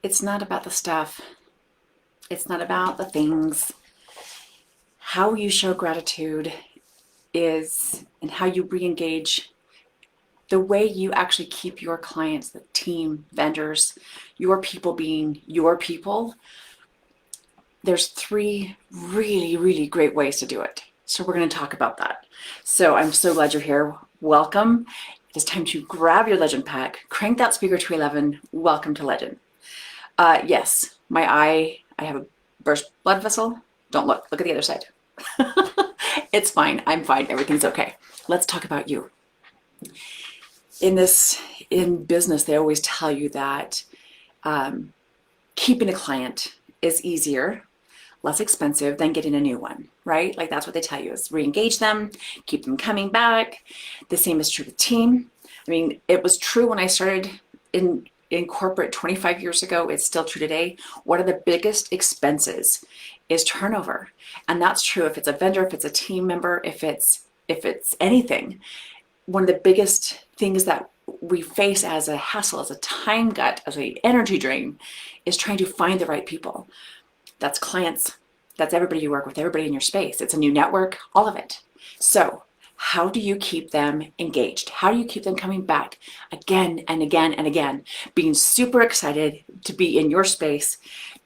It's not about the stuff. It's not about the things. How you show gratitude is, and how you re-engage, the way you actually keep your clients, the team, vendors, your people being your people. There's three really, really great ways to do it. So we're going to talk about that. So I'm so glad you're here. Welcome. It is time to grab your Legend pack, crank that speaker to 11. Welcome to Legend. Yes, my eye, I have a burst blood vessel. Don't look at the other side. It's fine. I'm fine. Everything's okay. Let's talk about you. In business, they always tell you that keeping a client is easier, less expensive than getting a new one, right? Like that's what they tell you is re-engage them, keep them coming back. The same is true with team. I mean, it was true when I started in corporate 25 years ago. It's still true today. One of the biggest expenses is turnover. And that's true if it's a vendor, if it's a team member, if it's anything. One of the biggest things that we face as a hassle, as a time gut, as an energy drain, is trying to find the right people. That's clients. That's everybody you work with, everybody in your space. It's a new network, all of it. So how do you keep them engaged? How do you keep them coming back again and again and again, being super excited to be in your space,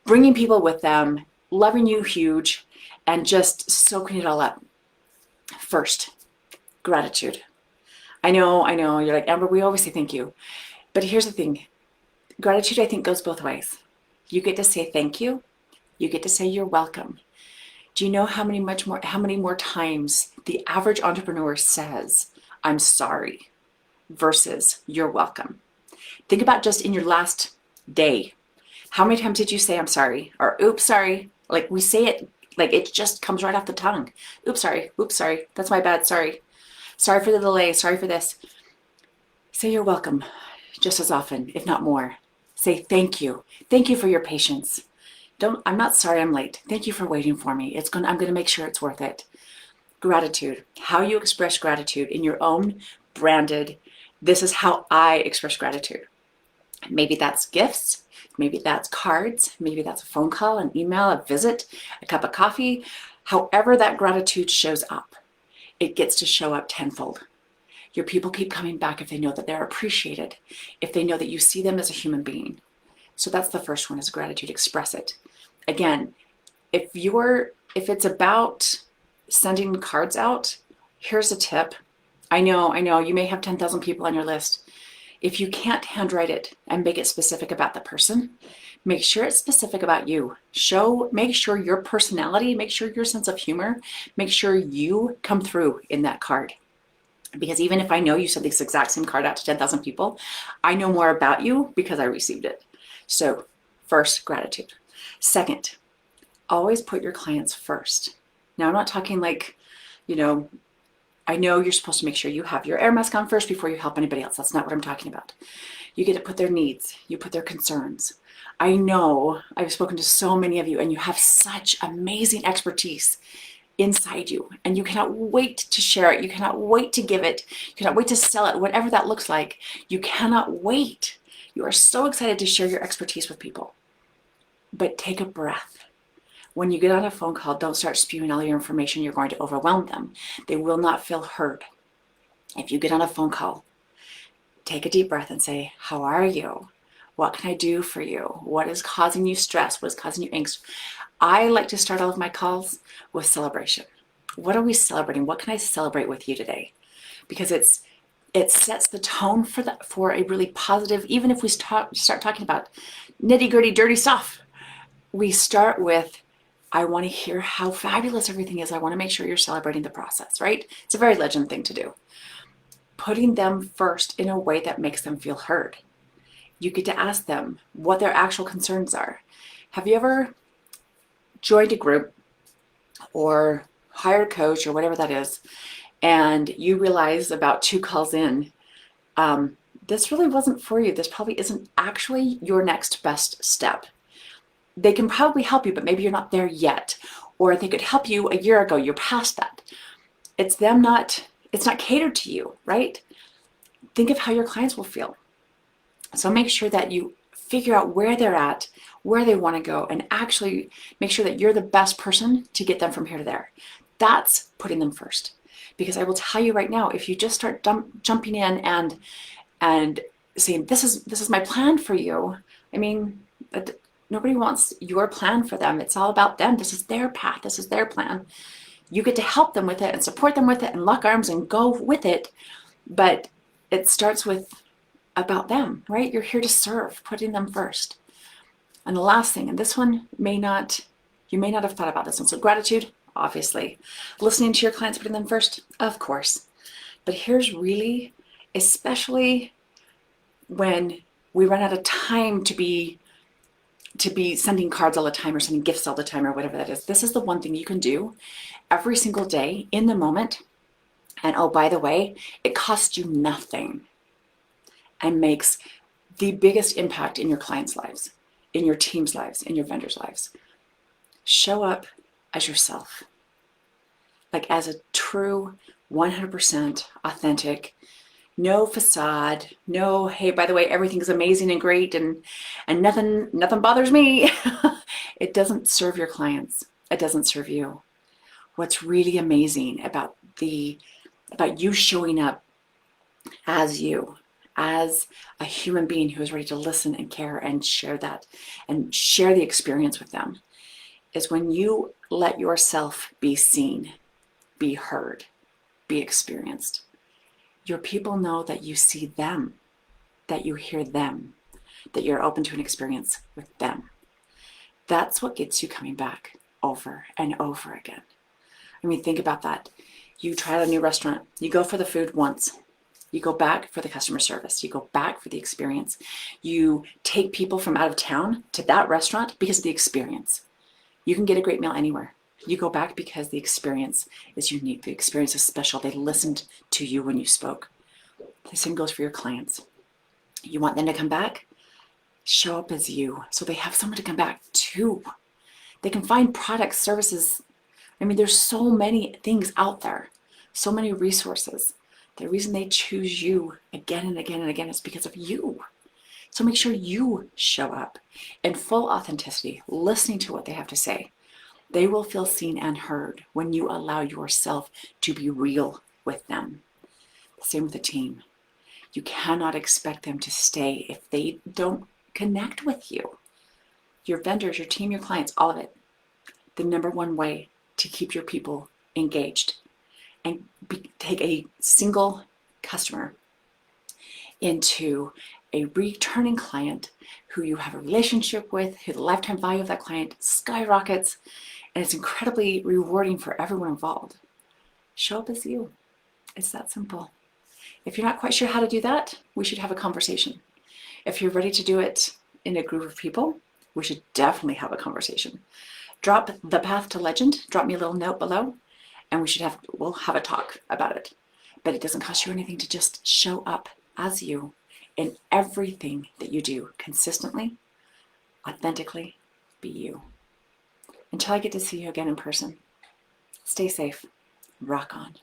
bringing people with them, loving you huge, and just soaking it all up? First, gratitude. I know, you're like, Amber, we always say thank you. But here's the thing. Gratitude, I think, goes both ways. You get to say thank you. You get to say you're welcome. Do you know how many more times the average entrepreneur says, I'm sorry, versus you're welcome? Think about just in your last day. How many times did you say, I'm sorry, or oops, sorry? Like we say it, like it just comes right off the tongue. Oops, sorry, that's my bad, sorry. Sorry for the delay, sorry for this. Say you're welcome just as often, if not more. Say thank you. Thank you for your patience. I'm not sorry I'm late. Thank you for waiting for me. I'm going to make sure it's worth it. Gratitude. How you express gratitude in your own branded, this is how I express gratitude. Maybe that's gifts. Maybe that's cards. Maybe that's a phone call, an email, a visit, a cup of coffee. However that gratitude shows up, it gets to show up tenfold. Your people keep coming back if they know that they're appreciated, if they know that you see them as a human being. So that's the first one, is gratitude. Express it. Again, if it's about sending cards out, here's a tip. I know, you may have 10,000 people on your list. If you can't handwrite it and make it specific about the person, make sure it's specific about you. Make sure your personality, make sure your sense of humor, make sure you come through in that card. Because even if I know you sent this exact same card out to 10,000 people, I know more about you because I received it. So first, gratitude. Second, always put your clients first. Now, I'm not talking like, I know you're supposed to make sure you have your air mask on first before you help anybody else. That's not what I'm talking about. You get to put their needs, you put their concerns. I know I've spoken to so many of you and you have such amazing expertise inside you, and you cannot wait to share it. You cannot wait to give it. You cannot wait to sell it, whatever that looks like. You cannot wait. You are so excited to share your expertise with people. But take a breath. When you get on a phone call, don't start spewing all your information. You're going to overwhelm them. They will not feel heard. If you get on a phone call, take a deep breath and say, how are you? What can I do for you? What is causing you stress? What is causing you angst? I like to start all of my calls with celebration. What are we celebrating? What can I celebrate with you today? Because it sets the tone for a really positive, even if we start talking about nitty gritty, dirty stuff, we start with, I want to hear how fabulous everything is. I want to make sure you're celebrating the process, right? It's a very Legend thing to do. Putting them first in a way that makes them feel heard. You get to ask them what their actual concerns are. Have you ever joined a group or hired a coach or whatever that is, and you realize about 2 calls in, this really wasn't for you. This probably isn't actually your next best step. They can probably help you, but maybe you're not there yet. Or they could help you a year ago. You're past that. It's not catered to you, right? Think of how your clients will feel. So make sure that you figure out where they're at, where they want to go, and actually make sure that you're the best person to get them from here to there. That's putting them first. Because I will tell you right now, if you just start jumping in and saying, this is my plan for you. I mean, nobody wants your plan for them. It's all about them. This is their path. This is their plan. You get to help them with it and support them with it and lock arms and go with it. But it starts with about them, right? You're here to serve, putting them first. And the last thing, and this one you may not have thought about this one. So gratitude, obviously. Listening to your clients, putting them first, of course. But here's really, especially when we run out of time to be sending cards all the time or sending gifts all the time or whatever that is. This is the one thing you can do every single day in the moment. And oh, by the way, it costs you nothing and makes the biggest impact in your clients' lives, in your team's lives, in your vendors' lives. Show up as yourself, like as a true 100% authentic, no facade, no, hey, by the way, everything's amazing and great and nothing bothers me. It doesn't serve your clients. It doesn't serve you. What's really amazing about you showing up as you, as a human being who is ready to listen and care and share that and share the experience with them, is when you let yourself be seen, be heard, be experienced. Your people know that you see them, that you hear them, that you're open to an experience with them. That's what gets you coming back over and over again. I mean, think about that. You try out a new restaurant, you go for the food once, you go back for the customer service, you go back for the experience. You take people from out of town to that restaurant because of the experience. You can get a great meal anywhere. You go back because the experience is unique. The experience is special. They listened to you when you spoke. The same goes for your clients. You want them to come back? Show up as you so they have someone to come back to. They can find products, services. I mean, there's so many things out there, so many resources. The reason they choose you again and again and again is because of you. So make sure you show up in full authenticity, listening to what they have to say. They will feel seen and heard when you allow yourself to be real with them. Same with the team. You cannot expect them to stay if they don't connect with you. Your vendors, your team, your clients, all of it. The number one way to keep your people engaged and take a single customer into a returning client who you have a relationship with, who the lifetime value of that client skyrockets, and it's incredibly rewarding for everyone involved. Show up as you. It's that simple. If you're not quite sure how to do that, we should have a conversation. If you're ready to do it in a group of people, we should definitely have a conversation. Drop the path to legend, drop me a little note below, and we'll have a talk about it. But it doesn't cost you anything to just show up as you in everything that you do consistently, authentically, be you. Until I get to see you again in person, stay safe, rock on.